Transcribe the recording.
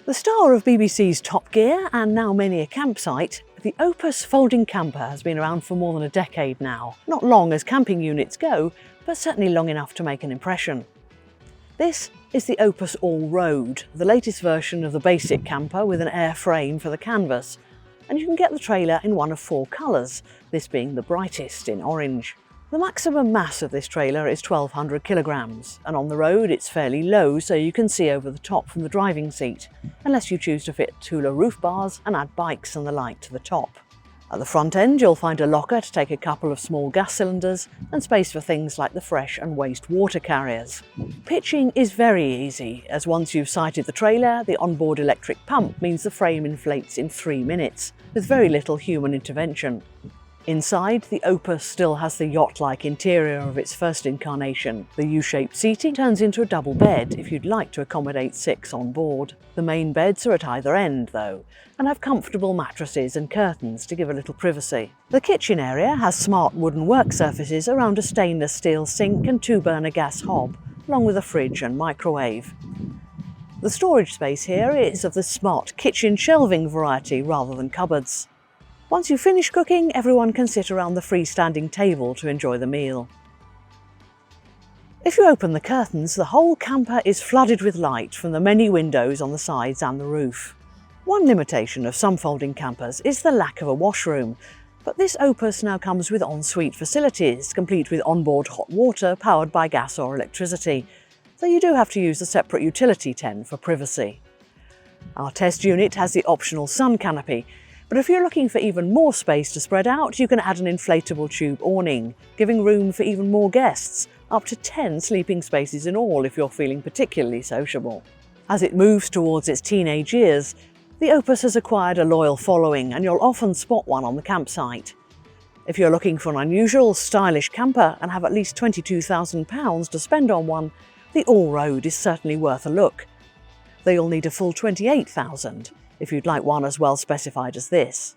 The star of BBC's Top Gear and now many a campsite, the OPUS folding camper has been around for more than a decade now. Not long as camping units go, but certainly long enough to make an impression. This is the OPUS All-Road, the latest version of the basic camper with an air frame for the canvas, and you can get the trailer in one of 4 colours, this being the brightest in orange. The maximum mass of this trailer is 1,200 kilograms, and on the road it's fairly low so you can see over the top from the driving seat, unless you choose to fit Tula roof bars and add bikes and the like to the top. At the front end you'll find a locker to take a couple of small gas cylinders and space for things like the fresh and waste water carriers. Pitching is very easy, as once you've sighted the trailer, the onboard electric pump means the frame inflates in 3 minutes, with very little human intervention. Inside, the OPUS still has the yacht-like interior of its first incarnation. The U-shaped seating turns into a double bed if you'd like to accommodate 6 on board. The main beds are at either end, though, and have comfortable mattresses and curtains to give a little privacy. The kitchen area has smart wooden work surfaces around a stainless steel sink and 2-burner gas hob, along with a fridge and microwave. The storage space here is of the smart kitchen shelving variety rather than cupboards. Once you finish cooking, everyone can sit around the freestanding table to enjoy the meal. If you open the curtains, the whole camper is flooded with light from the many windows on the sides and the roof. One limitation of some folding campers is the lack of a washroom, but this OPUS now comes with ensuite facilities, complete with onboard hot water powered by gas or electricity, though you do have to use a separate utility tent for privacy. Our test unit has the optional sun canopy, but if you're looking for even more space to spread out, you can add an inflatable tube awning, giving room for even more guests, up to 10 sleeping spaces in all if you're feeling particularly sociable. As it moves towards its teenage years, the OPUS has acquired a loyal following, and you'll often spot one on the campsite. If you're looking for an unusual, stylish camper and have at least £22,000 to spend on one, the All-Road is certainly worth a look. Though you'll need a full £28,000 if you'd like one as well specified as this.